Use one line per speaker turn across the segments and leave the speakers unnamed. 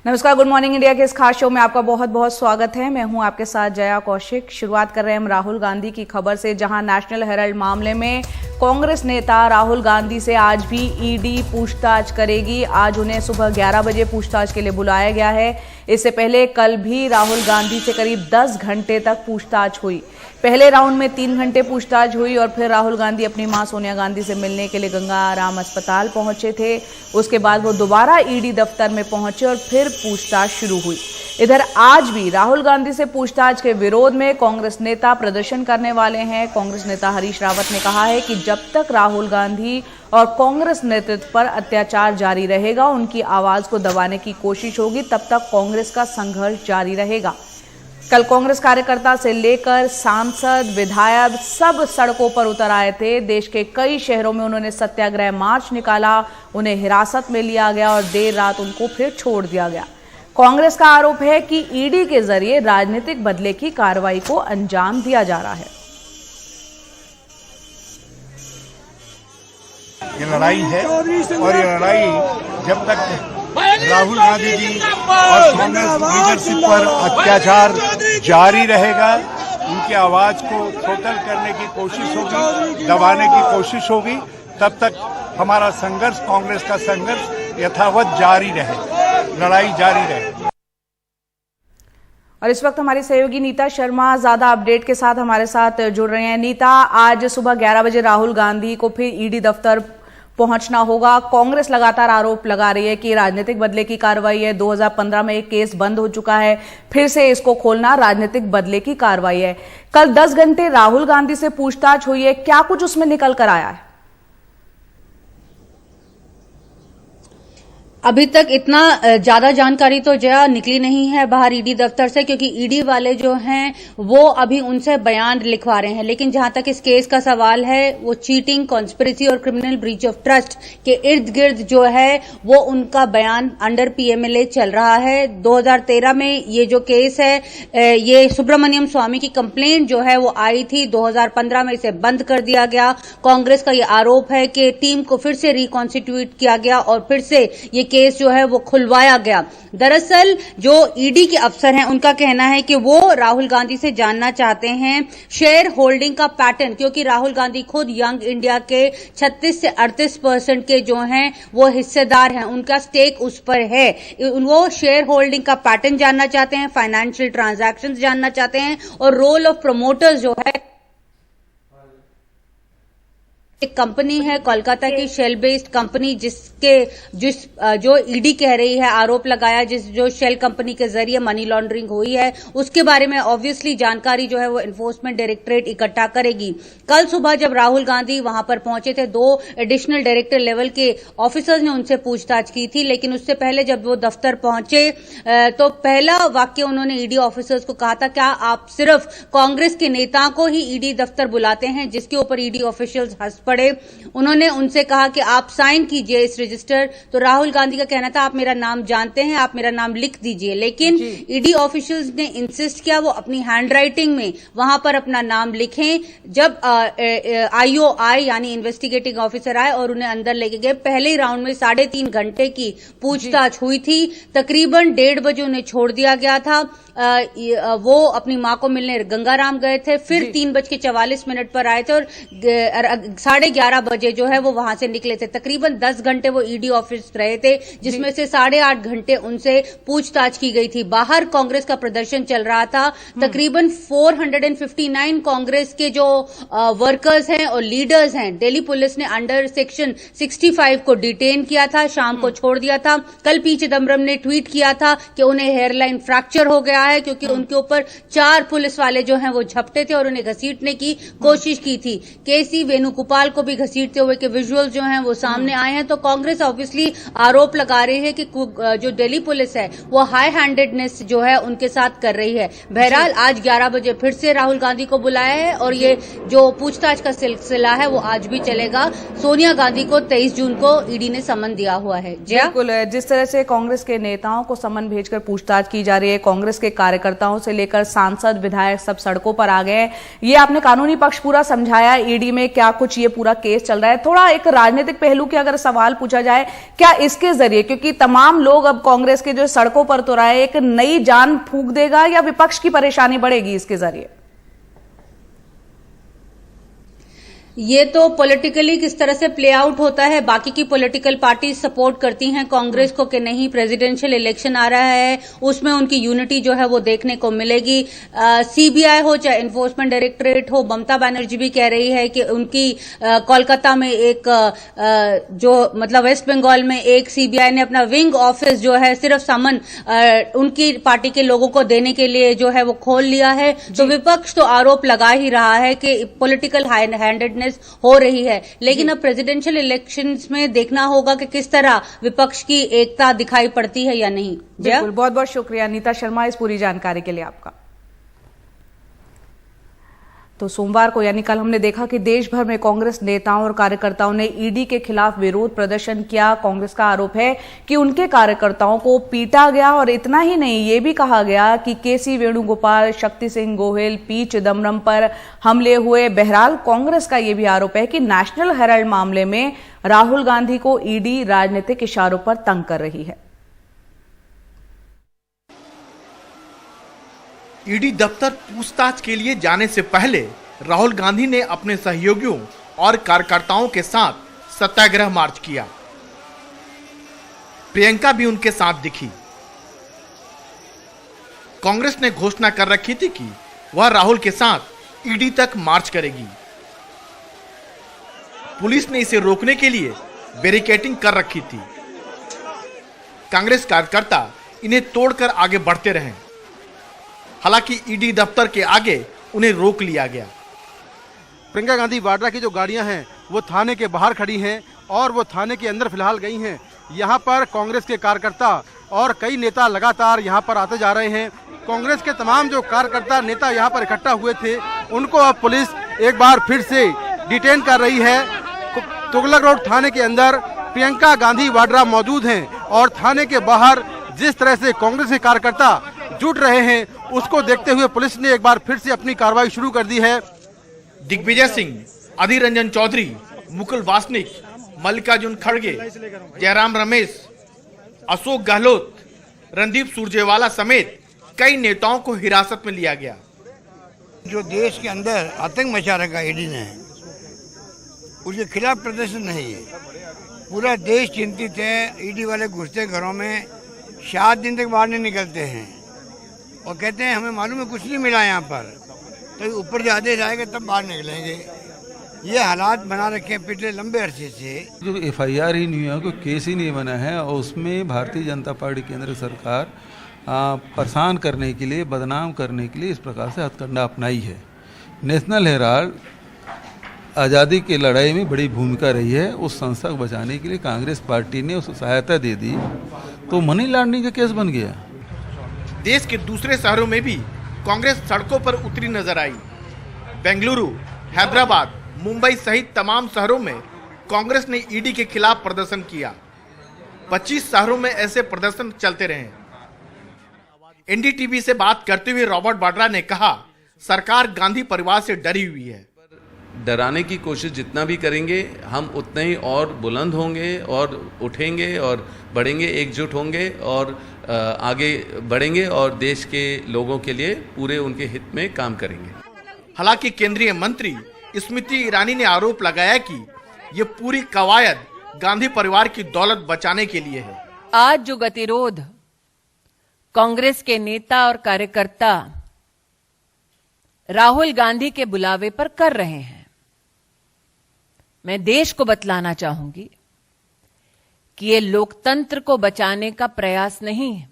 नमस्कार, good morning India के इस खास शो में आपका बहुत बहुत स्वागत है। मैं हूं आपके साथ जया कौशिक। शुरुआत कर रहे हैं हम राहुल गांधी की खबर से, जहां नेशनल हेराल्ड मामले में कांग्रेस नेता राहुल गांधी से आज भी ईडी पूछताछ करेगी। आज उन्हें सुबह 11 बजे पूछताछ के लिए बुलाया गया है। इससे पहले कल भी राहुल गांधी से करीब 10 घंटे तक पूछताछ हुई। पहले राउंड में 3 घंटे पूछताछ हुई और फिर राहुल गांधी अपनी मां सोनिया गांधी से मिलने के लिए गंगा राम अस्पताल पहुंचे थे। उसके बाद वो दोबारा ईडी दफ्तर में पहुंचे और फिर पूछताछ शुरू हुई। इधर आज भी राहुल गांधी से पूछताछ के विरोध में कांग्रेस नेता प्रदर्शन करने वाले हैं। कांग्रेस नेता हरीश रावत ने कहा है कि जब तक राहुल गांधी और कांग्रेस नेतृत्व पर अत्याचार जारी रहेगा, उनकी आवाज को दबाने की कोशिश होगी, तब तक कांग्रेस का संघर्ष जारी रहेगा। कल कांग्रेस कार्यकर्ता से लेकर सांसद, विधायक सब सड़कों पर उतर आए थे। देश के कई शहरों में उन्होंने सत्याग्रह मार्च निकाला। उन्हें हिरासत में लिया गया और देर रात उनको फिर छोड़ दिया गया। कांग्रेस का आरोप है कि ईडी के जरिए राजनीतिक बदले की कार्रवाई को अंजाम दिया जा रहा है।
ये लड़ाई है और ये लड़ाई जब तक राहुल गांधी जी और कांग्रेस लीडरशिप पर अत्याचार जारी रहेगा, उनकी आवाज को खोखल करने की कोशिश होगी, दबाने की कोशिश होगी, तब तक हमारा संघर्ष, कांग्रेस का संघर्ष यथावत जारी रहे, लड़ाई जारी रहे।
और इस वक्त हमारी सहयोगी नीता शर्मा ज्यादा अपडेट के साथ हमारे साथ जुड़ रहे हैं। नीता, आज सुबह 11 बजे राहुल गांधी को फिर ईडी दफ्तर पहुंचना होगा। कांग्रेस लगातार आरोप लगा रही है कि राजनीतिक बदले की कार्रवाई है। 2015 में एक केस बंद हो चुका है, फिर से इसको खोलना राजनीतिक बदले की कार्रवाई है। कल 10 घंटे राहुल गांधी से पूछताछ हुई है, क्या कुछ उसमें निकल कर आया है?
अभी तक इतना ज्यादा जानकारी तो जया निकली नहीं है बाहर ईडी दफ्तर से, क्योंकि ईडी वाले जो हैं वो अभी उनसे बयान लिखवा रहे हैं। लेकिन जहां तक इस केस का सवाल है, वो चीटिंग, कॉन्स्पिरेसी और क्रिमिनल ब्रीच ऑफ ट्रस्ट के इर्द गिर्द जो है वो उनका बयान अंडर पीएमएलए चल रहा है। 2013 में ये जो केस है, ये सुब्रमण्यम स्वामी की कंप्लेंट जो है वो आई थी। 2015 में इसे बंद कर दिया गया। कांग्रेस का ये आरोप है कि टीम को फिर से रिकॉन्स्टिट्यूट किया गया और फिर से ये केस जो है वो खुलवाया गया। दरअसल जो ईडी के अफसर हैं, उनका कहना है कि वो राहुल गांधी से जानना चाहते हैं शेयर होल्डिंग का पैटर्न, क्योंकि राहुल गांधी खुद यंग इंडिया के 36 से 38% के जो हैं वो हिस्सेदार हैं, उनका स्टेक उस पर है। वो शेयर होल्डिंग का पैटर्न जानना चाहते हैं, फाइनेंशियल ट्रांजैक्शंस जानना चाहते हैं और रोल ऑफ प्रमोटर्स जो है। एक कंपनी है कोलकाता की शेल बेस्ड कंपनी, जो ईडी कह रही है, आरोप लगाया, जो शेल कंपनी के जरिए मनी लॉन्ड्रिंग हुई है, उसके बारे में ऑब्वियसली जानकारी जो है वो एनफोर्समेंट डायरेक्टरेट इकट्ठा करेगी। कल सुबह जब राहुल गांधी वहां पर पहुंचे थे, 2 एडिशनल डायरेक्टर लेवल के ऑफिसर्स ने उनसे पूछताछ की थी। लेकिन उससे पहले जब वो दफ्तर पहुंचे तो पहला वाक्य उन्होंने ईडी ऑफिसर्स को कहा था, क्या आप सिर्फ कांग्रेस के नेताओं को ही ईडी दफ्तर बुलाते हैं? जिसके ऊपर ईडी ऑफिशियल्स हंस पड़े। उन्होंने उनसे कहा कि आप साइन कीजिए इस रजिस्टर। तो राहुल गांधी का कहना था, आप मेरा नाम जानते हैं, आप मेरा नाम लिख दीजिए। लेकिन ईडी ऑफिशियल्स ने इंसिस्ट किया वो अपनी हैंडराइटिंग में वहां पर अपना नाम लिखें। जब आईओआई यानी इन्वेस्टिगेटिंग ऑफिसर आए और उन्हें अंदर लेके गए, पहले ही राउंड में 3.5 घंटे की पूछताछ हुई थी। तकरीबन 1:30 बजे उन्हें छोड़ दिया गया था। वो अपनी मां को मिलने गंगाराम गए थे, फिर 3:44 पर आए थे और 11:30 बजे जो है वो वहां से निकले थे। तकरीबन 10 घंटे वो ईडी ऑफिस रहे थे, जिसमें से 8.5 घंटे उनसे पूछताछ की गई थी। बाहर कांग्रेस का प्रदर्शन चल रहा था। तकरीबन 459 कांग्रेस के जो वर्कर्स हैं और लीडर्स हैं, दिल्ली पुलिस ने अंडर सेक्शन 65 को डिटेन किया था, शाम को छोड़ दिया था। कल पी चिदम्बरम ने ट्वीट किया था कि उन्हें हेयरलाइन फ्रैक्चर हो गया है, क्योंकि उनके ऊपर 4 पुलिस वाले जो हैं वो झपटे थे और उन्हें घसीटने की कोशिश की थी। केसी वेणुगोपाल को भी घसीटते हुए के विजुअल्स जो हैं वो सामने आए हैं। तो कांग्रेस ऑब्वियसली आरोप लगा रही है कि जो दिल्ली पुलिस है वो हाई हैंडेडनेस जो है उनके साथ कर रही है। बहरहाल आज 11 बजे फिर से राहुल गांधी को बुलाया है और ये जो पूछताछ का सिलसिला है वो आज भी चलेगा। सोनिया गांधी को 23 जून को ईडी ने समन दिया हुआ है।
बिल्कुल, जिस तरह से कांग्रेस के नेताओं को समन भेजकर पूछताछ की जा रही है, कांग्रेस के कार्यकर्ताओं से लेकर सांसद विधायक सब सड़कों पर आ गए हैं। ये आपने कानूनी पक्ष पूरा समझाया, ईडी में क्या कुछ ये पूरा केस चल रहा है। थोड़ा एक राजनीतिक पहलू के अगर सवाल पूछा जाए, क्या इसके जरिए, क्योंकि तमाम लोग अब कांग्रेस के जो सड़कों पर तो रहे, एक नई जान फूंक देगा या विपक्ष की परेशानी बढ़ेगी इसके जरिए?
ये तो पॉलिटिकली किस तरह से प्ले आउट होता है, बाकी की पॉलिटिकल पार्टी सपोर्ट करती हैं कांग्रेस को कि नहीं, प्रेसिडेंशियल इलेक्शन आ रहा है, उसमें उनकी यूनिटी जो है वो देखने को मिलेगी। सीबीआई हो चाहे एनफोर्समेंट डायरेक्टरेट हो, ममता बनर्जी भी कह रही है कि उनकी कोलकाता में एक जो मतलब वेस्ट बंगाल में एक सीबीआई ने अपना विंग ऑफिस जो है सिर्फ समन उनकी पार्टी के लोगों को देने के लिए जो है वो खोल लिया है। तो विपक्ष तो आरोप लगा ही रहा है कि पॉलिटिकल हैंडेडनेस हो रही है, लेकिन अब प्रेसिडेंशियल इलेक्शंस में देखना होगा कि किस तरह विपक्ष की एकता दिखाई पड़ती है या नहीं।
बिल्कुल, बहुत बहुत शुक्रिया नीता शर्मा इस पूरी जानकारी के लिए आपका। तो सोमवार को यानी कल हमने देखा कि देश भर में कांग्रेस नेताओं और कार्यकर्ताओं ने ईडी के खिलाफ विरोध प्रदर्शन किया। कांग्रेस का आरोप है कि उनके कार्यकर्ताओं को पीटा गया और इतना ही नहीं, ये भी कहा गया कि केसी वेणुगोपाल, शक्ति सिंह गोहिल, पी चिदम्बरम पर हमले हुए। बहरहाल कांग्रेस का यह भी आरोप है कि नेशनल हेराल्ड मामले में राहुल गांधी को ईडी राजनीतिक इशारों पर तंग कर रही है।
ईडी दफ्तर पूछताछ के लिए जाने से पहले राहुल गांधी ने अपने सहयोगियों और कार्यकर्ताओं के साथ सत्याग्रह मार्च किया। प्रियंका भी उनके साथ दिखी। कांग्रेस ने घोषणा कर रखी थी कि वह राहुल के साथ ईडी तक मार्च करेगी। पुलिस ने इसे रोकने के लिए बैरिकेडिंग कर रखी थी। कांग्रेस कार्यकर्ता इन्हें तोड़कर आगे बढ़ते रहे। हालांकि ईडी दफ्तर के आगे उन्हें रोक लिया गया।
प्रियंका गांधी वाड्रा की जो गाड़ियां हैं वो थाने के बाहर खड़ी हैं और वो थाने के अंदर फिलहाल गई हैं। यहां पर कांग्रेस के कार्यकर्ता और कई नेता लगातार यहां पर आते जा रहे हैं। कांग्रेस के तमाम जो कार्यकर्ता नेता यहां पर इकट्ठा हुए थे उनको अब पुलिस एक बार फिर से डिटेन कर रही है। तुगलक रोड थाने के अंदर प्रियंका गांधी वाड्रा मौजूद हैं और थाने के बाहर जिस तरह से कांग्रेस के कार्यकर्ता जुट रहे हैं उसको देखते हुए पुलिस ने एक बार फिर से अपनी कार्रवाई शुरू कर दी है।
दिग्विजय सिंह, अधीर रंजन चौधरी, मुकुल वासनिक, मल्लिकार्जुन खड़गे, जयराम रमेश, अशोक गहलोत, रणदीप सुरजेवाला समेत कई नेताओं को हिरासत में लिया गया।
जो देश के अंदर आतंक मचा रखा ईडी ने, उसके खिलाफ प्रदर्शन नहीं है। पूरा देश चिंतित है। ईडी वाले घुसते घरों में 7 दिन तक बाहर नहीं निकलते हैं और कहते हैं हमें मालूम है कुछ नहीं मिला यहाँ पर, तो ऊपर से आदेश आएगा तब बाहर निकलेंगे। ये हालात बना रखे हैं पिछले लंबे अरसे से।
जो एफआईआर ही नहीं हुआ, कोई केस ही नहीं बना है और उसमें भारतीय जनता पार्टी केंद्र सरकार परेशान करने के लिए, बदनाम करने के लिए इस प्रकार से हथकंडा अपनाई है। नेशनल हेराल्ड आज़ादी की लड़ाई में बड़ी भूमिका रही है। उस संस्था को बचाने के लिए कांग्रेस पार्टी ने उसको सहायता दे दी तो मनी लॉन्ड्रिंग का केस बन गया।
देश के दूसरे शहरों में भी कांग्रेस सड़कों पर उतरी नजर आई। बेंगलुरु, हैदराबाद, मुंबई सहित तमाम शहरों में कांग्रेस ने ईडी के खिलाफ प्रदर्शन किया। 25 शहरों में ऐसे प्रदर्शन चलते रहे। एनडीटीवी से बात करते हुए रॉबर्ट वाड्रा ने कहा, सरकार गांधी परिवार से डरी हुई है।
डराने की कोशिश जितना भी करेंगे हम उतना ही और बुलंद होंगे और उठेंगे और बढ़ेंगे, एकजुट होंगे और आगे बढ़ेंगे और देश के लोगों के लिए पूरे उनके हित में काम करेंगे।
हालांकि केंद्रीय मंत्री स्मृति ईरानी ने आरोप लगाया कि ये पूरी कवायद गांधी परिवार की दौलत बचाने के लिए है।
आज जो गतिरोध कांग्रेस के नेता और कार्यकर्ता राहुल गांधी के बुलावे पर कर रहे हैं, मैं देश को बतलाना चाहूंगी कि ये लोकतंत्र को बचाने का प्रयास नहीं है,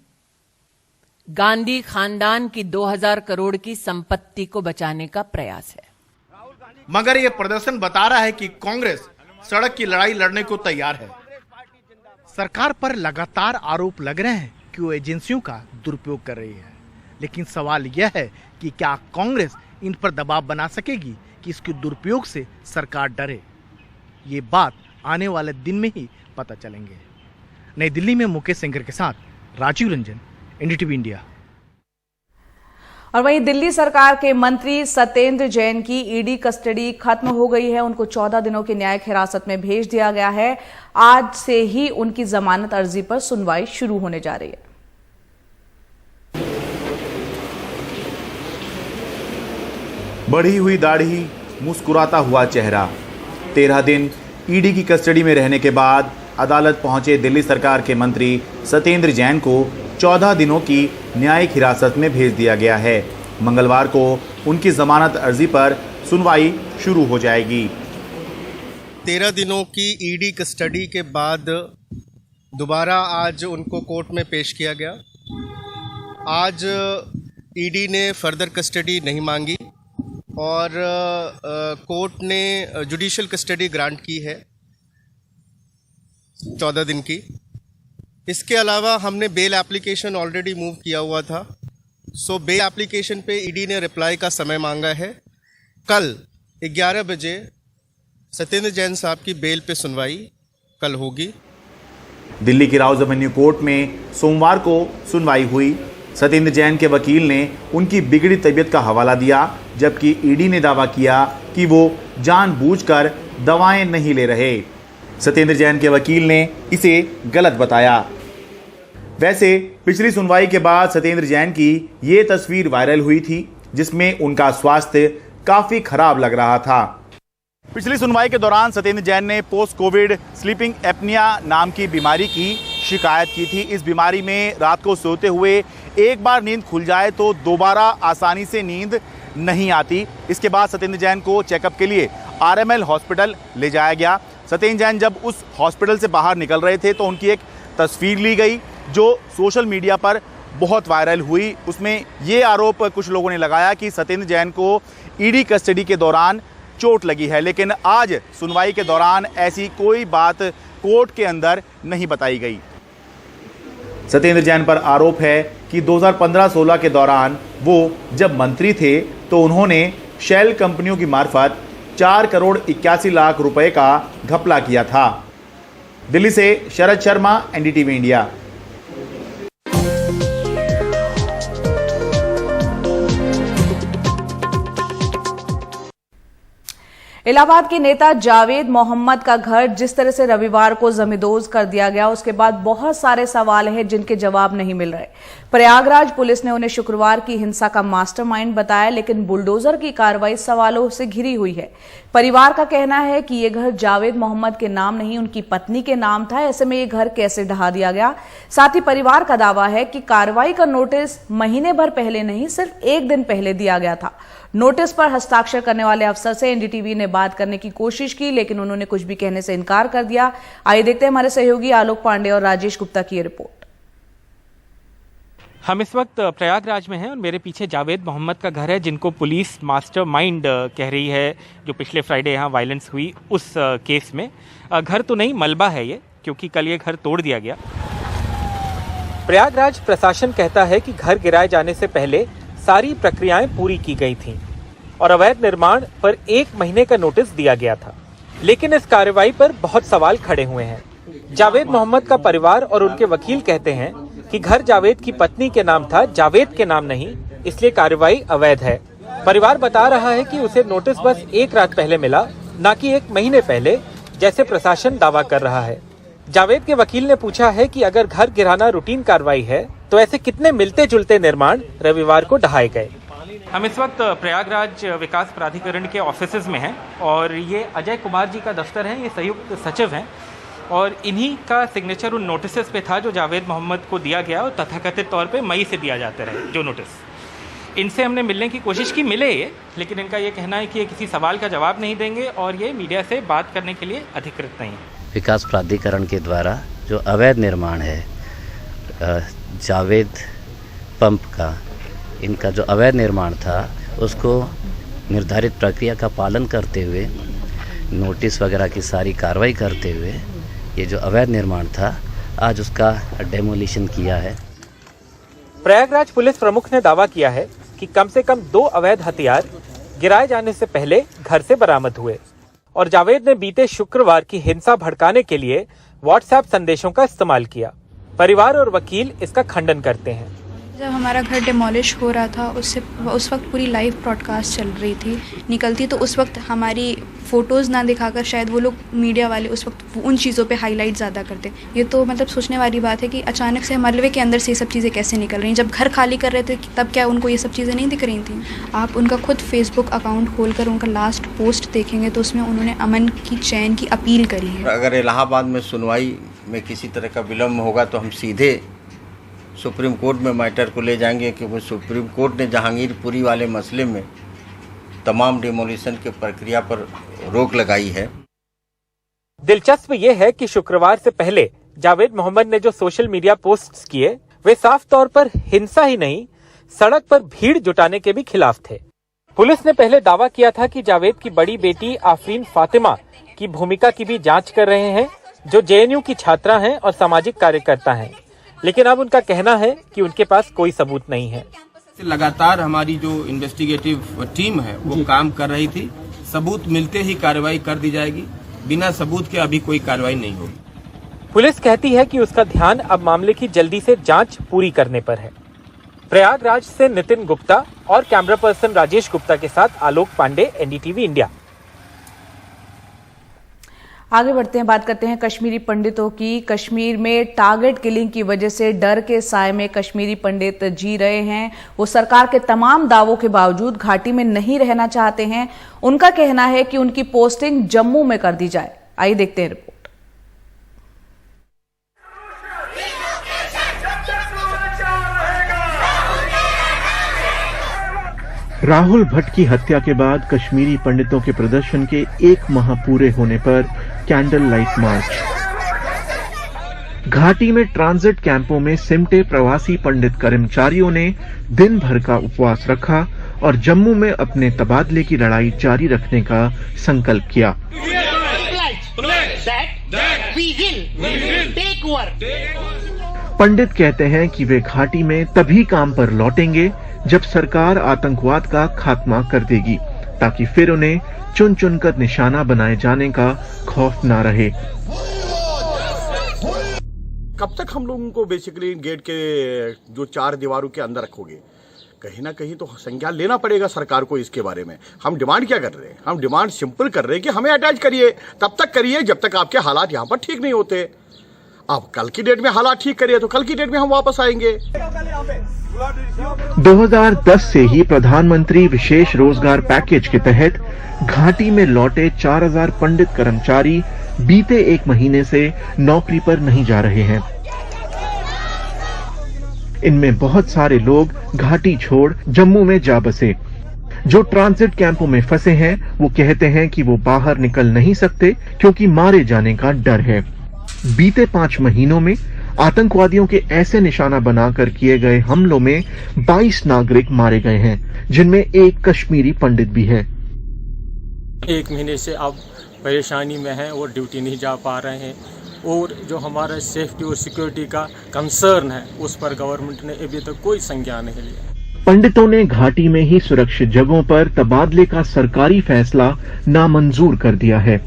गांधी खानदान की 2000 करोड़ की संपत्ति को बचाने का प्रयास है।
मगर ये प्रदर्शन बता रहा है कि कांग्रेस सड़क की लड़ाई लड़ने को तैयार है। सरकार पर लगातार आरोप लग रहे हैं कि वो एजेंसियों का दुरुपयोग कर रही है, लेकिन सवाल यह है कि क्या कांग्रेस इन पर दबाव बना सकेगी कि इसके दुरुपयोग से सरकार डरे। ये बात आने वाले दिन में ही पता चलेंगे। नई दिल्ली में मुकेश सिंगर के साथ राजीव रंजन, एनडीटीवी इंडिया।
और वहीं दिल्ली सरकार के मंत्री सत्येंद्र जैन की ईडी कस्टडी खत्म हो गई है। उनको 14 दिनों की न्यायिक हिरासत में भेज दिया गया है। आज से ही उनकी जमानत अर्जी पर सुनवाई शुरू होने जा रही है।
बढ़ी हुई दाढ़ी, मुस्कुराता हुआ चेहरा। 13 दिन ईडी की कस्टडी में रहने के बाद अदालत पहुंचे दिल्ली सरकार के मंत्री सत्येंद्र जैन को 14 दिनों की न्यायिक हिरासत में भेज दिया गया है। मंगलवार को उनकी जमानत अर्जी पर सुनवाई शुरू हो जाएगी।
13 दिनों की ईडी कस्टडी के बाद दोबारा आज उनको कोर्ट में पेश किया गया। आज ईडी ने फर्दर कस्टडी नहीं मांगी और कोर्ट ने जुडिशियल कस्टडी ग्रांट की है 14 दिन की। इसके अलावा हमने बेल एप्लीकेशन ऑलरेडी मूव किया हुआ था। सो बेल एप्लीकेशन पे ईडी ने रिप्लाई का समय मांगा है। कल 11 बजे सत्येंद्र जैन साहब की बेल पे सुनवाई कल होगी।
दिल्ली की राउज एवेन्यू कोर्ट में सोमवार को सुनवाई हुई। सत्येंद्र जैन के वकील ने उनकी बिगड़ी तबीयत का हवाला दिया, जबकि ईडी ने दावा किया कि वो जानबूझकर दवाएं नहीं ले रहे। सत्येंद्र जैन के वकील ने इसे गलत बताया। वैसे पिछली सुनवाई के बाद सत्येंद्र जैन की ये तस्वीर वायरल हुई थी, जिसमें उनका स्वास्थ्य काफी खराब लग रहा था। पिछली सुनवाई के दौरान सत्येंद्र जैन ने पोस्ट कोविड स्लीपिंग एपनिया नाम की बीमारी की शिकायत की थी। इस बीमारी में रात को सोते हुए एक बार नींद खुल जाए तो दोबारा आसानी से नींद नहीं आती। इसके बाद सत्येंद्र जैन को चेकअप के लिए आरएमएल हॉस्पिटल ले जाया गया। सत्येंद्र जैन जब उस हॉस्पिटल से बाहर निकल रहे थे तो उनकी एक तस्वीर ली गई जो सोशल मीडिया पर बहुत वायरल हुई। उसमें ये आरोप कुछ लोगों ने लगाया कि सत्येंद्र जैन को ईडी कस्टडी के दौरान चोट लगी है, लेकिन आज सुनवाई के दौरान ऐसी कोई बात कोर्ट के अंदर नहीं बताई गई। सत्येंद्र जैन पर आरोप है कि 2015-16 के दौरान वो जब मंत्री थे तो उन्होंने शेल कंपनियों की मार्फत 4 करोड़ 81 लाख रुपए का घपला किया था। दिल्ली से शरद शर्मा, एनडीटीवी इंडिया।
इलाहाबाद के नेता जावेद मोहम्मद का घर जिस तरह से रविवार को जमींदोज कर दिया गया, उसके बाद बहुत सारे सवाल हैं जिनके जवाब नहीं मिल रहे। प्रयागराज पुलिस ने उन्हें शुक्रवार की हिंसा का मास्टरमाइंड बताया, लेकिन बुलडोजर की कार्रवाई सवालों से घिरी हुई है। परिवार का कहना है कि यह घर जावेद मोहम्मद के नाम नहीं, उनकी पत्नी के नाम था। ऐसे में यह घर कैसे ढहा दिया गया? साथ ही परिवार का दावा है कि कार्रवाई का नोटिस महीने भर पहले नहीं, सिर्फ 1 दिन पहले दिया गया था। नोटिस पर हस्ताक्षर करने वाले अफसर से एनडीटीवी ने बात करने की कोशिश की, लेकिन उन्होंने कुछ भी कहने से इनकार कर दिया। आइए देखते हैं हमारे सहयोगी आलोक पांडे और राजेश गुप्ता की रिपोर्ट।
हम इस वक्त प्रयागराज में हैं और मेरे पीछे जावेद मोहम्मद का घर है, जिनको पुलिस मास्टरमाइंड कह रही है, जो पिछले फ्राइडे यहाँ वायलेंस हुई उस केस में। घर तो नहीं, मलबा है ये, क्योंकि कल ये घर तोड़ दिया गया। प्रयागराज प्रशासन कहता है कि घर गिराए जाने से पहले सारी प्रक्रियाएं पूरी की गई थीं और अवैध निर्माण पर 1 महीने का नोटिस दिया गया था, लेकिन इस कार्रवाई पर बहुत सवाल खड़े हुए हैं। जावेद मोहम्मद का परिवार और उनके वकील कहते हैं कि घर जावेद की पत्नी के नाम था, जावेद के नाम नहीं, इसलिए कार्रवाई अवैध है। परिवार बता रहा है कि उसे नोटिस बस 1 रात पहले मिला, न कि 1 महीने पहले, जैसे प्रशासन दावा कर रहा है। जावेद के वकील ने पूछा है कि अगर घर गिराना रूटीन कार्रवाई है तो ऐसे कितने मिलते जुलते निर्माण रविवार को ढहाए गए। हम इस वक्त प्रयागराज विकास प्राधिकरण के ऑफिसेज में हैं और ये अजय कुमार जी का दफ्तर है, ये संयुक्त सचिव हैं और इन्हीं का सिग्नेचर उन नोटिसेस पे था जो जावेद मोहम्मद को दिया गया और तथाकथित तौर पे मई से दिया जाते रहे जो नोटिस। इनसे हमने मिलने की कोशिश की, मिले ये, लेकिन इनका ये कहना है कि ये किसी सवाल का जवाब नहीं देंगे और ये मीडिया से बात करने के लिए अधिकृत नहीं है।
विकास प्राधिकरण के द्वारा जो अवैध निर्माण है जावेद पंप का, इनका जो अवैध निर्माण था उसको निर्धारित प्रक्रिया का पालन करते हुए, नोटिस वगैरह की सारी कार्रवाई करते हुए ये जो अवैध निर्माण था आज उसका डेमोलिशन किया है।
प्रयागराज पुलिस प्रमुख ने दावा किया है कि कम से कम 2 अवैध हथियार गिराए जाने से पहले घर से बरामद हुए और जावेद ने बीते शुक्रवार की हिंसा भड़काने के लिए व्हाट्सएप संदेशों का इस्तेमाल किया। परिवार और वकील इसका खंडन करते हैं।
जब हमारा घर डिमोलिश हो रहा था उस वक्त पूरी लाइव ब्रॉडकास्ट चल रही थी निकलती, तो उस वक्त हमारी फ़ोटोज़ ना दिखाकर शायद वो लोग मीडिया वाले उस वक्त उन चीज़ों पे हाईलाइट ज़्यादा करते। ये तो मतलब सोचने वाली बात है कि अचानक से मलबे के अंदर से ये सब चीज़ें कैसे निकल रही हैं। जब घर खाली कर रहे थे तब क्या उनको ये सब चीज़ें नहीं दिख रही थी? आप उनका खुद फेसबुक अकाउंट खोलकर उनका लास्ट पोस्ट देखेंगे तो उसमें उन्होंने अमन की चैन की अपील करी है।
अगर इलाहाबाद में सुनवाई में किसी तरह का विलम्ब होगा तो हम सीधे सुप्रीम कोर्ट में मैटर को ले जाएंगे, क्योंकि सुप्रीम कोर्ट ने जहांगीरपुरी वाले मसले में तमाम डिमोलिशन की प्रक्रिया पर रोक लगाई है।
दिलचस्प ये है कि शुक्रवार से पहले जावेद मोहम्मद ने जो सोशल मीडिया पोस्ट्स किए वे साफ तौर पर हिंसा ही नहीं, सड़क पर भीड़ जुटाने के भी खिलाफ थे। पुलिस ने पहले दावा किया था कि जावेद की बड़ी बेटी आफरीन फातिमा की भूमिका की भी जांच कर रहे हैं, जो जेएनयू की छात्रा हैं और सामाजिक कार्यकर्ता हैं, लेकिन अब उनका कहना है कि उनके पास कोई सबूत नहीं है।
लगातार हमारी जो इन्वेस्टिगेटिव टीम है वो काम कर रही थी। सबूत मिलते ही कार्रवाई कर दी जाएगी, बिना सबूत के अभी कोई कार्रवाई नहीं होगी।
पुलिस कहती है कि उसका ध्यान अब मामले की जल्दी से जांच पूरी करने पर है। प्रयागराज से नितिन गुप्ता और कैमरा पर्सन राजेश गुप्ता के साथ आलोक पांडे, एनडीटीवी इंडिया।
आगे बढ़ते हैं, बात करते हैं कश्मीरी पंडितों की। कश्मीर में टारगेट किलिंग की वजह से डर के साए में कश्मीरी पंडित जी रहे हैं। वो सरकार के तमाम दावों के बावजूद घाटी में नहीं रहना चाहते हैं। उनका कहना है कि उनकी पोस्टिंग जम्मू में कर दी जाए। आइए देखते हैं रिपोर्ट।
राहुल भट्ट की हत्या के बाद कश्मीरी पंडितों के प्रदर्शन के 1 माह पूरे होने पर कैंडल लाइट मार्च। घाटी में ट्रांजिट कैंपों में सिमटे प्रवासी पंडित कर्मचारियों ने दिन भर का उपवास रखा और जम्मू में अपने तबादले की लड़ाई जारी रखने का संकल्प किया। पंडित कहते हैं कि वे घाटी में तभी काम पर लौटेंगे जब सरकार आतंकवाद का खात्मा कर देगी, ताकि फिर उन्हें चुन चुनकर निशाना बनाए जाने का खौफ ना रहे।
कब तक हम लोगों को बेसिकली गेट के जो 4 दीवारों के अंदर रखोगे? कहीं ना कहीं तो संज्ञान लेना पड़ेगा सरकार को इसके बारे में। हम डिमांड क्या कर रहे हैं? हम डिमांड सिंपल कर रहे हैं कि हमें अटैच करिए, तब तक करिए जब तक आपके हालात यहाँ पर ठीक नहीं होते। अब कल की डेट में हालात ठीक करिए तो कल की डेट में हम वापस आएंगे।
2010 से ही प्रधानमंत्री विशेष रोजगार पैकेज के तहत घाटी में लौटे 4000 पंडित कर्मचारी बीते 1 महीने से नौकरी पर नहीं जा रहे हैं। इनमें बहुत सारे लोग घाटी छोड़ जम्मू में जा बसे। जो ट्रांजिट कैंपों में फंसे हैं वो कहते हैं कि वो बाहर निकल नहीं सकते क्योंकि मारे जाने का डर है। बीते 5 महीनों में आतंकवादियों के ऐसे निशाना बनाकर किए गए हमलों में 22 नागरिक मारे गए हैं, जिनमें एक कश्मीरी पंडित भी है।
1 महीने से अब परेशानी में हैं और ड्यूटी नहीं जा पा रहे हैं, और जो हमारा सेफ्टी और सिक्योरिटी का कंसर्न है उस पर गवर्नमेंट ने अभी तक कोई संज्ञान नहीं लिया।
पंडितों ने घाटी में ही सुरक्षित जगहों पर तबादले का सरकारी फैसला नामंजूर कर दिया है।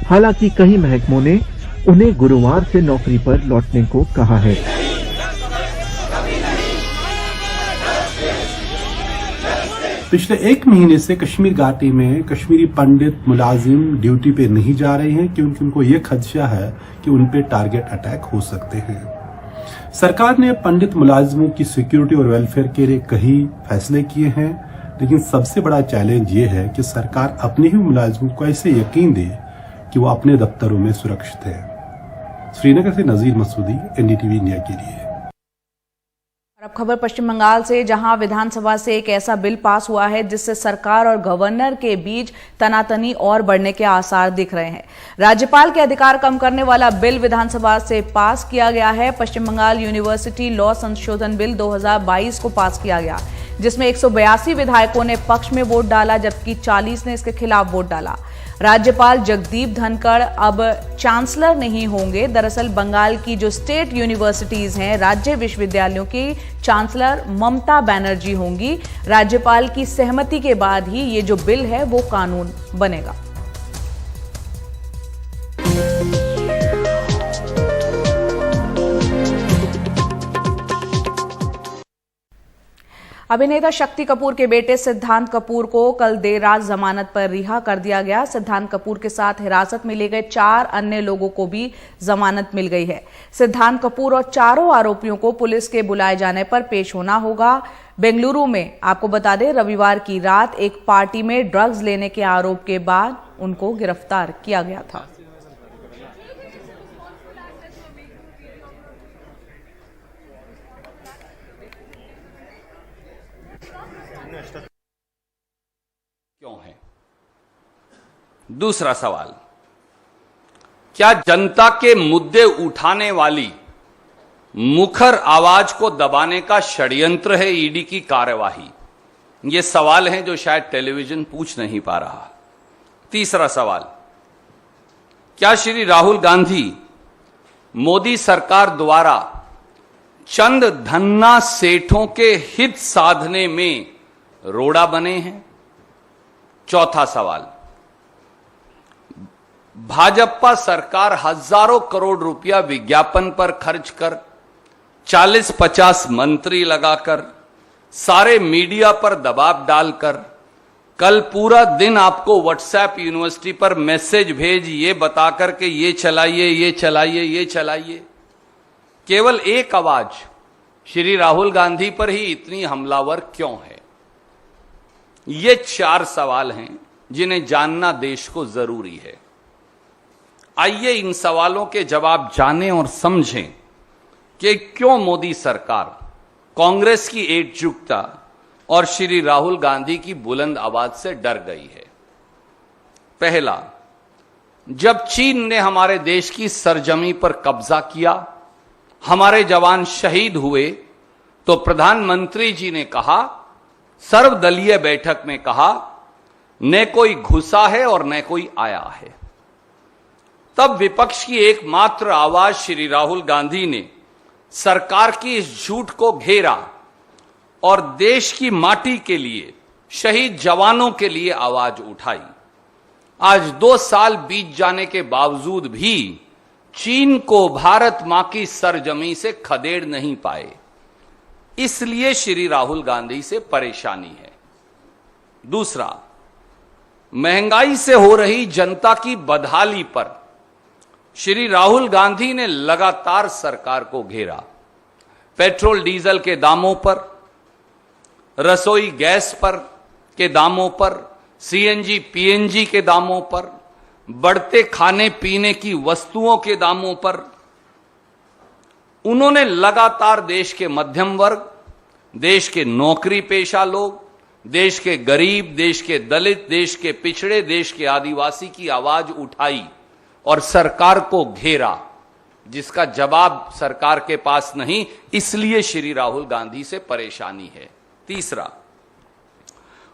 हालांकि कई महकमों ने उन्हें गुरुवार से नौकरी पर लौटने को कहा है।
पिछले 1 महीने से कश्मीर घाटी में कश्मीरी पंडित मुलाजिम ड्यूटी पे नहीं जा रहे हैं क्योंकि उनको ये खदशा है कि उन पे टारगेट अटैक हो सकते हैं। सरकार ने पंडित मुलाजिमों की सिक्योरिटी और वेलफेयर के लिए कई फैसले किए हैं, लेकिन सबसे बड़ा चैलेंज ये है कि सरकार अपने ही मुलाजिमों को ऐसे यकीन दे कि वो अपने दफ्तरों में सुरक्षित है। श्रीनगर से नजीर मसूदी, एनडीटीवी इंडिया के लिए।
अब खबर पश्चिम बंगाल से, जहां विधानसभा से एक ऐसा बिल पास हुआ है जिससे सरकार और गवर्नर के बीच तनातनी और बढ़ने के आसार दिख रहे हैं। राज्यपाल के अधिकार कम करने वाला बिल विधानसभा से पास किया गया है। पश्चिम बंगाल यूनिवर्सिटी लॉ संशोधन बिल 2022 को पास किया गया, जिसमें 182 विधायकों ने पक्ष में वोट डाला जबकि 40 ने इसके खिलाफ वोट डाला। राज्यपाल जगदीप धनखड़ अब चांसलर नहीं होंगे। दरअसल बंगाल की जो स्टेट यूनिवर्सिटीज हैं, राज्य विश्वविद्यालयों की चांसलर ममता बनर्जी होंगी। राज्यपाल की सहमति के बाद ही ये जो बिल है वो कानून बनेगा। अभिनेता शक्ति कपूर के बेटे सिद्धांत कपूर को कल देर रात जमानत पर रिहा कर दिया गया। सिद्धांत कपूर के साथ हिरासत में लिए गए 4 अन्य लोगों को भी जमानत मिल गई है। सिद्धांत कपूर और चारों आरोपियों को पुलिस के बुलाए जाने पर पेश होना होगा। बेंगलुरु में आपको बता दें, रविवार की रात एक पार्टी में ड्रग्स लेने के आरोप के बाद उनको गिरफ्तार किया गया था।
क्यों है? दूसरा सवाल, क्या जनता के मुद्दे उठाने वाली मुखर आवाज को दबाने का षड्यंत्र है ईडी की कार्यवाही? ये सवाल हैं जो शायद टेलीविजन पूछ नहीं पा रहा। तीसरा सवाल, क्या श्री राहुल गांधी मोदी सरकार द्वारा चंद धन्ना सेठों के हित साधने में रोड़ा बने हैं? चौथा सवाल, भाजपा सरकार हजारों करोड़ रुपया विज्ञापन पर खर्च कर 40-50 मंत्री लगाकर सारे मीडिया पर दबाव डालकर कल पूरा दिन आपको व्हाट्सएप यूनिवर्सिटी पर मैसेज भेज ये बताकर के ये चलाइए ये चलाइए ये चलाइए, केवल एक आवाज श्री राहुल गांधी पर ही इतनी हमलावर क्यों है? ये 4 सवाल हैं जिन्हें जानना देश को जरूरी है। आइए इन सवालों के जवाब जानें और समझें कि क्यों मोदी सरकार कांग्रेस की एकजुटता और श्री राहुल गांधी की बुलंद आवाज से डर गई है। पहला, जब चीन ने हमारे देश की सरजमी पर कब्जा किया, हमारे जवान शहीद हुए, तो प्रधानमंत्री जी ने कहा, सर्वदलीय बैठक में कहा, न कोई घुसा है और न कोई आया है। तब विपक्ष की एकमात्र आवाज श्री राहुल गांधी ने सरकार की इस झूठ को घेरा और देश की माटी के लिए, शहीद जवानों के लिए आवाज उठाई। आज 2 साल बीत जाने के बावजूद भी चीन को भारत मां की सरजमी से खदेड़ नहीं पाए, इसलिए श्री राहुल गांधी से परेशानी है। दूसरा, महंगाई से हो रही जनता की बदहाली पर श्री राहुल गांधी ने लगातार सरकार को घेरा। पेट्रोल डीजल के दामों पर, रसोई गैस पर के दामों पर, सीएनजी पीएनजी के दामों पर, बढ़ते खाने पीने की वस्तुओं के दामों पर उन्होंने लगातार देश के मध्यम वर्ग, देश के नौकरी पेशा लोग, देश के गरीब, देश के दलित, देश के पिछड़े, देश के आदिवासी की आवाज उठाई और सरकार को घेरा, जिसका जवाब सरकार के पास नहीं, इसलिए श्री राहुल गांधी से परेशानी है। तीसरा,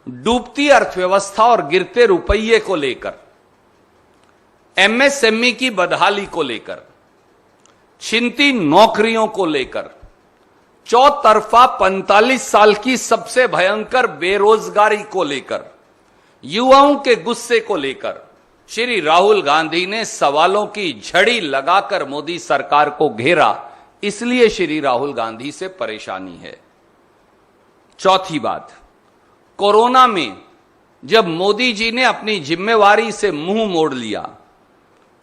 डूबती अर्थव्यवस्था और गिरते रुपये को लेकर, एमएसएमई की बदहाली को लेकर, छिनती नौकरियों को लेकर, चौतरफा 45 साल की सबसे भयंकर बेरोजगारी को लेकर, युवाओं के गुस्से को लेकर श्री राहुल गांधी ने सवालों की झड़ी लगाकर मोदी सरकार को घेरा, इसलिए श्री राहुल गांधी से परेशानी है। चौथी बात, कोरोना में जब मोदी जी ने अपनी जिम्मेवारी से मुंह मोड़ लिया,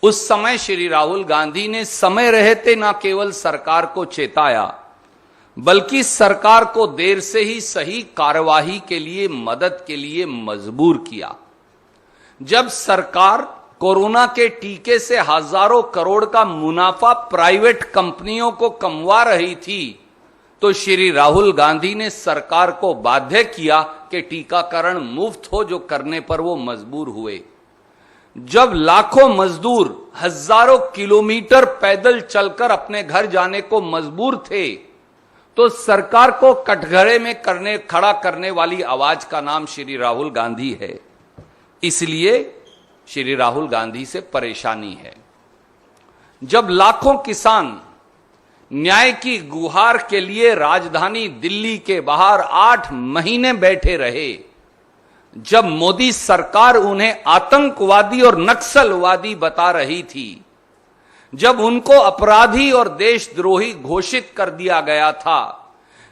उस समय श्री राहुल गांधी ने समय रहते न केवल सरकार को चेताया, बल्कि सरकार को देर से ही सही कार्यवाही के लिए, मदद के लिए मजबूर किया। जब सरकार कोरोना के टीके से हजारों करोड़ का मुनाफा प्राइवेट कंपनियों को कमवा रही थी, तो श्री राहुल गांधी ने सरकार को बाध्य किया कि टीकाकरण मुफ्त हो, जो करने पर वो मजबूर हुए। जब लाखों मजदूर हजारों किलोमीटर पैदल चलकर अपने घर जाने को मजबूर थे, तो सरकार को कटघरे में खड़ा करने वाली आवाज का नाम श्री राहुल गांधी है, इसलिए श्री राहुल गांधी से परेशानी है। जब लाखों किसान न्याय की गुहार के लिए राजधानी दिल्ली के बाहर 8 महीने बैठे रहे, जब मोदी सरकार उन्हें आतंकवादी और नक्सलवादी बता रही थी, जब उनको अपराधी और देशद्रोही घोषित कर दिया गया था,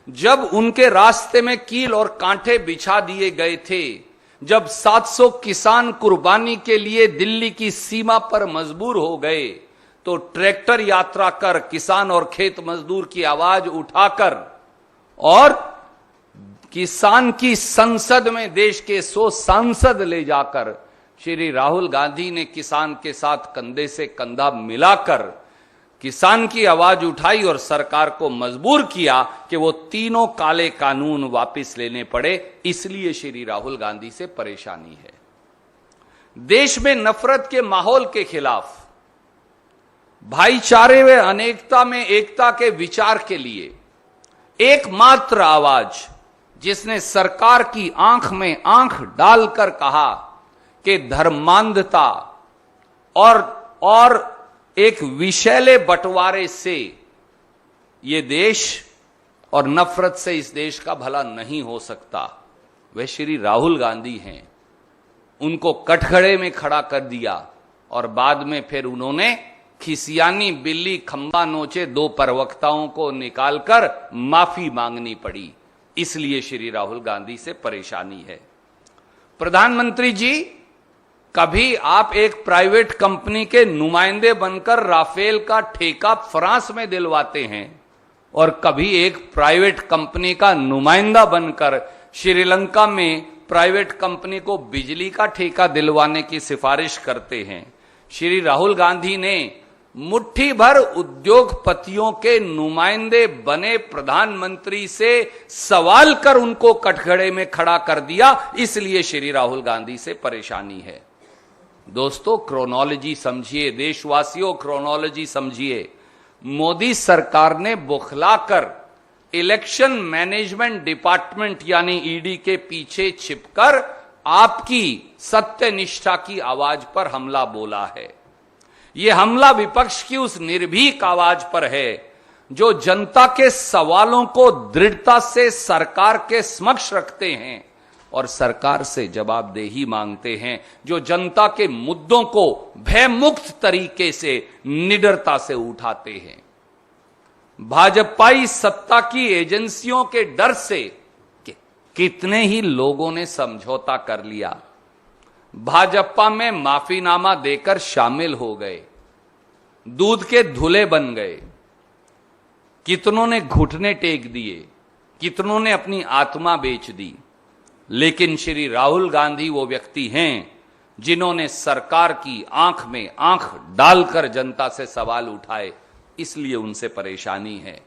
जब उनके रास्ते में कील और कांटे बिछा दिए गए थे, जब 700 किसान कुर्बानी के लिए दिल्ली की सीमा पर मजबूर हो गए, तो ट्रैक्टर यात्रा कर किसान और खेत मजदूर की आवाज उठाकर और किसान की संसद में देश के 100 सांसद ले जाकर श्री राहुल गांधी ने किसान के साथ कंधे से कंधा मिलाकर किसान की आवाज उठाई और सरकार को मजबूर किया कि वो तीनों काले कानून वापस लेने पड़े। इसलिए श्री राहुल गांधी से परेशानी है। देश में नफरत के माहौल के खिलाफ, भाईचारे व अनेकता में एकता के विचार के लिए एकमात्र आवाज जिसने सरकार की आंख में आंख डालकर कहा कि धर्मांधता और एक विषैले बंटवारे से ये देश और नफरत से इस देश का भला नहीं हो सकता, वे श्री राहुल गांधी हैं। उनको कटघरे में खड़ा कर दिया और बाद में फिर उन्होंने खिसियानी बिल्ली खंबा नोचे 2 प्रवक्ताओं को निकालकर माफी मांगनी पड़ी। इसलिए श्री राहुल गांधी से परेशानी है। प्रधानमंत्री जी, कभी आप एक प्राइवेट कंपनी के नुमाइंदे बनकर राफेल का ठेका फ्रांस में दिलवाते हैं और कभी एक प्राइवेट कंपनी का नुमाइंदा बनकर श्रीलंका में प्राइवेट कंपनी को बिजली का ठेका दिलवाने की सिफारिश करते हैं। श्री राहुल गांधी ने मुट्ठी भर उद्योगपतियों के नुमाइंदे बने प्रधानमंत्री से सवाल कर उनको कटघरे में खड़ा कर दिया। इसलिए श्री राहुल गांधी से परेशानी है। दोस्तों, क्रोनोलॉजी समझिए, देशवासियों क्रोनोलॉजी समझिए। मोदी सरकार ने बुखलाकर इलेक्शन मैनेजमेंट डिपार्टमेंट यानी ईडी के पीछे छिपकर आपकी सत्यनिष्ठा की आवाज पर हमला बोला है। यह हमला विपक्ष की उस निर्भीक आवाज पर है जो जनता के सवालों को दृढ़ता से सरकार के समक्ष रखते हैं और सरकार से जवाबदेही मांगते हैं, जो जनता के मुद्दों को भयमुक्त तरीके से निडरता से उठाते हैं। भाजपाई सत्ता की एजेंसियों के डर से कितने ही लोगों ने समझौता कर लिया, भाजपा में माफीनामा देकर शामिल हो गए, दूध के धुले बन गए। कितनों ने घुटने टेक दिए, कितनों ने अपनी आत्मा बेच दी। लेकिन श्री राहुल गांधी वो व्यक्ति हैं जिन्होंने सरकार की आंख में आंख डालकर जनता से सवाल उठाए। इसलिए उनसे परेशानी है।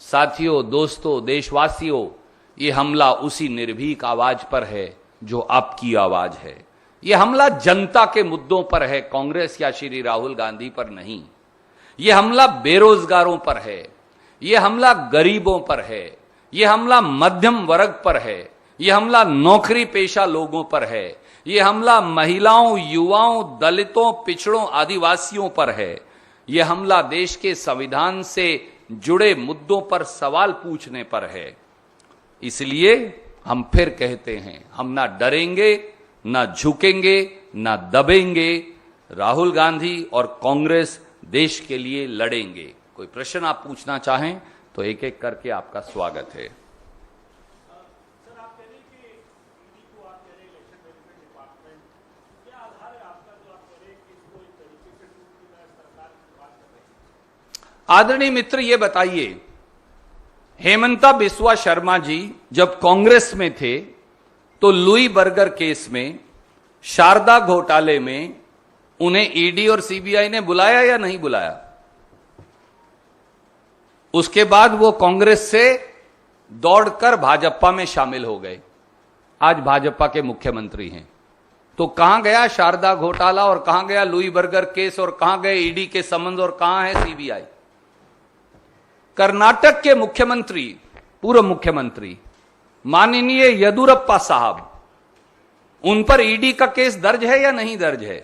साथियों, दोस्तों, देशवासियों, ये हमला उसी निर्भीक आवाज पर है जो आपकी आवाज है। यह हमला जनता के मुद्दों पर है, कांग्रेस या श्री राहुल गांधी पर नहीं। यह हमला बेरोजगारों पर है, यह हमला गरीबों पर है, यह हमला मध्यम वर्ग पर है, यह हमला नौकरी पेशा लोगों पर है, यह हमला महिलाओं, युवाओं, दलितों, पिछड़ों, आदिवासियों पर है। यह हमला देश के संविधान से जुड़े मुद्दों पर सवाल पूछने पर है। इसलिए हम फिर कहते हैं, हम ना डरेंगे, ना झुकेंगे, ना दबेंगे। राहुल गांधी और कांग्रेस देश के लिए लड़ेंगे। कोई प्रश्न आप पूछना चाहें तो एक एक करके आपका स्वागत है। आदरणीय मित्र, ये बताइए, हेमंता बिस्वा शर्मा जी जब कांग्रेस में थे तो लुई बर्गर केस में, शारदा घोटाले में उन्हें ईडी और सीबीआई ने बुलाया या नहीं बुलाया? उसके बाद वो कांग्रेस से दौड़कर भाजपा में शामिल हो गए। आज भाजपा के मुख्यमंत्री हैं। तो कहां गया शारदा घोटाला और कहां गया लुई बर्गर केस और कहां गए ईडी के संबंध और कहां है सीबीआई? कर्नाटक के मुख्यमंत्री, पूर्व मुख्यमंत्री माननीय येदियुरप्पा साहब, उन पर ईडी का केस दर्ज है या नहीं दर्ज है?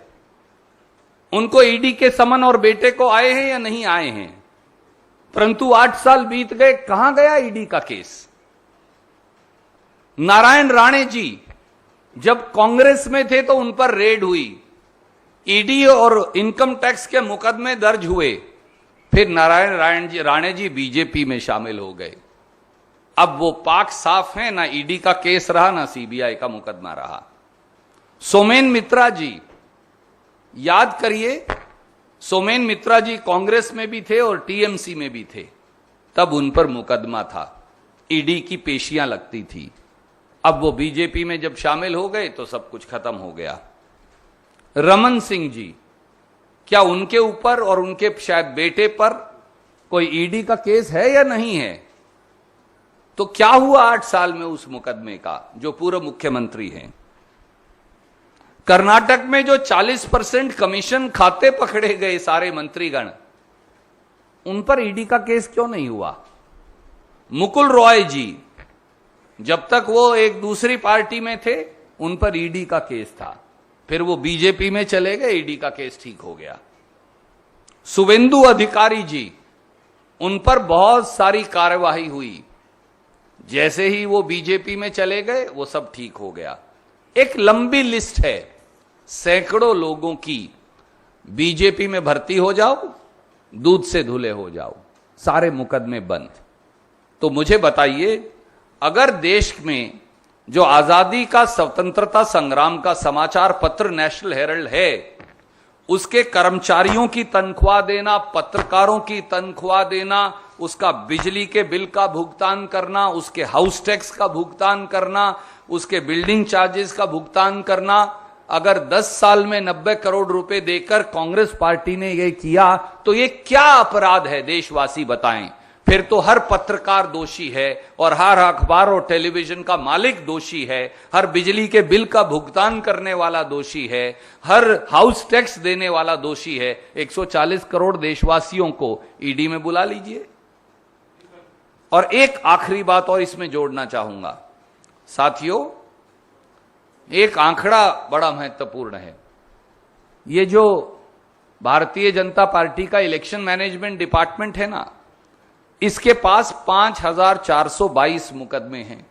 उनको ईडी के समन और बेटे को आए हैं या नहीं आए हैं? परंतु 8 साल बीत गए, कहां गया ईडी का केस? नारायण राणे जी जब कांग्रेस में थे तो उन पर रेड हुई, ईडी और इनकम टैक्स के मुकदमे दर्ज हुए, फिर नारायण राणे जी बीजेपी में शामिल हो गए। अब वो पाक साफ है, ना ईडी का केस रहा ना सीबीआई का मुकदमा रहा। सोमेन मित्रा जी, याद करिए, सोमेन मित्रा जी कांग्रेस में भी थे और टीएमसी में भी थे, तब उन पर मुकदमा था, ईडी की पेशियां लगती थी। अब वो बीजेपी में जब शामिल हो गए तो सब कुछ खत्म हो गया। रमन सिंह जी, क्या उनके ऊपर और उनके शायद बेटे पर कोई ईडी का केस है या नहीं है? तो क्या हुआ 8 साल में उस मुकदमे का, जो पूर्व मुख्यमंत्री हैं? कर्नाटक में जो 40% कमीशन खाते पकड़े गए सारे मंत्रीगण, उन पर ईडी का केस क्यों नहीं हुआ? मुकुल रॉय जी, जब तक वो एक दूसरी पार्टी में थे उन पर ईडी का केस था, फिर वो बीजेपी में चले गए, ईडी का केस ठीक हो गया। शुभेंदु अधिकारी जी, उन पर बहुत सारी कार्यवाही हुई, जैसे ही वो बीजेपी में चले गए वो सब ठीक हो गया। एक लंबी लिस्ट है, सैकड़ों लोगों की, बीजेपी में भर्ती हो जाओ, दूध से धुले हो जाओ, सारे मुकदमे बंद। तो मुझे बताइए, अगर देश में जो आजादी का, स्वतंत्रता संग्राम का समाचार पत्र नेशनल हेराल्ड है, उसके कर्मचारियों की तनख्वाह देना, पत्रकारों की तनख्वाह देना, उसका बिजली के बिल का भुगतान करना, उसके हाउस टैक्स का भुगतान करना, उसके बिल्डिंग चार्जेस का भुगतान करना, अगर 10 साल में 90 करोड़ रुपए देकर कांग्रेस पार्टी ने यह किया, तो ये क्या अपराध है, देशवासी बताएं। फिर तो हर पत्रकार दोषी है और हर अखबार और टेलीविजन का मालिक दोषी है, हर बिजली के बिल का भुगतान करने वाला दोषी है, हर हाउस टैक्स देने वाला दोषी है। 140 करोड़ देशवासियों को ईडी में बुला लीजिए। और एक आखिरी बात और इसमें जोड़ना चाहूंगा साथियों, एक आंकड़ा बड़ा महत्वपूर्ण है। ये जो भारतीय जनता पार्टी का इलेक्शन मैनेजमेंट डिपार्टमेंट है ना, इसके पास 5422 मुकदमे हैं।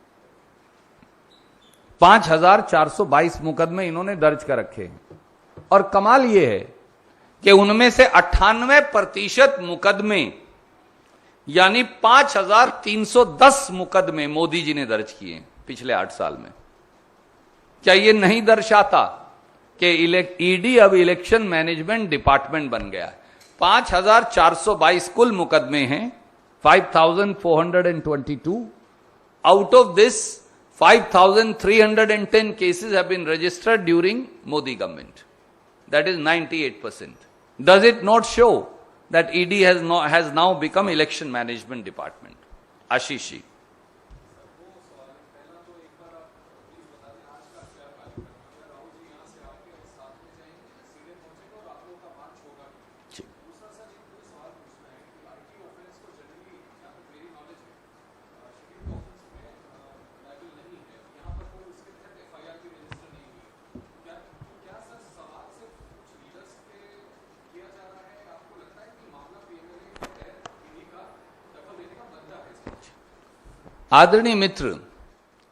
5422 मुकदमे इन्होंने दर्ज कर रखे हैं। और कमाल यह है कि उनमें से 98% मुकदमे, यानी 5310 मुकदमे मोदी जी ने दर्ज किए पिछले 8 साल में। क्या यह नहीं दर्शाता कि ईडी अब इलेक्शन मैनेजमेंट डिपार्टमेंट बन गया है? 5422 कुल मुकदमे हैं, 5422. Out of this, 5310 cases have been registered during Modi government. That is 98%. Does it not show that ED has now become election management department? Ashish ji. आदरणीय मित्र,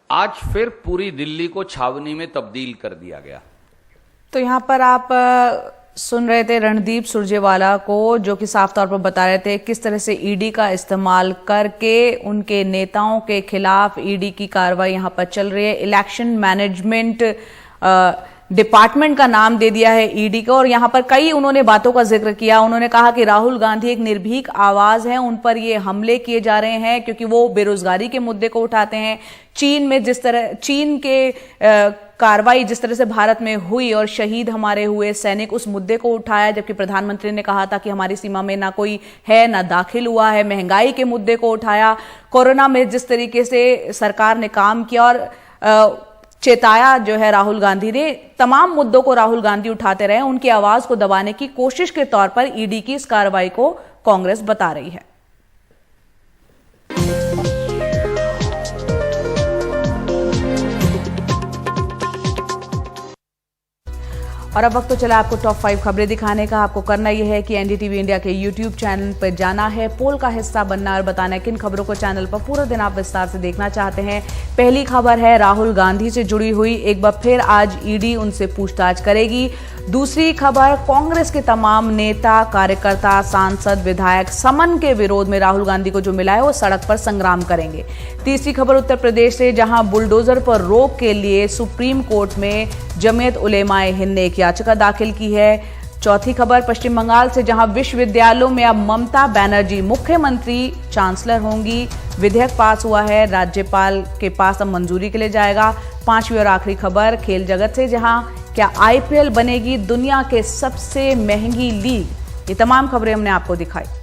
आज फिर पूरी दिल्ली को छावनी में तब्दील कर दिया गया।
तो यहाँ पर आप सुन रहे थे रणदीप सुरजेवाला को, जो कि साफ तौर पर बता रहे थे किस तरह से ईडी का इस्तेमाल करके उनके नेताओं के खिलाफ ईडी की कार्रवाई यहाँ पर चल रही है। इलेक्शन मैनेजमेंट डिपार्टमेंट का नाम दे दिया है ईडी को। और यहाँ पर कई उन्होंने बातों का जिक्र किया। उन्होंने कहा कि राहुल गांधी एक निर्भीक आवाज है, उन पर ये हमले किए जा रहे हैं क्योंकि वो बेरोजगारी के मुद्दे को उठाते हैं। चीन में जिस तरह चीन के कार्रवाई जिस तरह से भारत में हुई और शहीद हमारे हुए सैनिक, उस मुद्दे को उठाया, जबकि प्रधानमंत्री ने कहा था कि हमारी सीमा में ना कोई है ना दाखिल हुआ है। महंगाई के मुद्दे को उठाया, कोरोना में जिस तरीके से सरकार ने काम किया और चेताया जो है राहुल गांधी ने, तमाम मुद्दों को राहुल गांधी उठाते रहे। उनकी आवाज को दबाने की कोशिश के तौर पर ईडी की इस कार्रवाई को कांग्रेस बता रही है। और अब वक्त तो चला आपको टॉप 5 खबरें दिखाने का। आपको करना यह है कि एनडीटीवी इंडिया के यूट्यूब चैनल पर जाना है, पोल का हिस्सा बनना और बताना है किन खबरों को चैनल पर पूरा दिन आप विस्तार से देखना चाहते हैं। पहली खबर है राहुल गांधी से जुड़ी हुई, एक बार फिर आज ईडी उनसे पूछताछ करेगी। दूसरी खबर, कांग्रेस के तमाम नेता, कार्यकर्ता, सांसद, विधायक समन के विरोध में राहुल गांधी को जो मिला है वो सड़क पर संग्राम करेंगे। तीसरी खबर उत्तर प्रदेश से, जहां बुलडोजर पर रोक के लिए सुप्रीम कोर्ट में जमीयत उलेमाए हिंद ने एक याचिका दाखिल की है। चौथी खबर पश्चिम बंगाल से, जहां विश्वविद्यालयों में अब ममता बनर्जी मुख्यमंत्री चांसलर होंगी। विधेयक पास हुआ है, राज्यपाल के पास अब मंजूरी के लिए जाएगा। पांचवी और आखिरी खबर खेल जगत से, जहां क्या आईपीएल बनेगी दुनिया के सबसे महंगी लीग। ये तमाम खबरें हमने आपको दिखाई।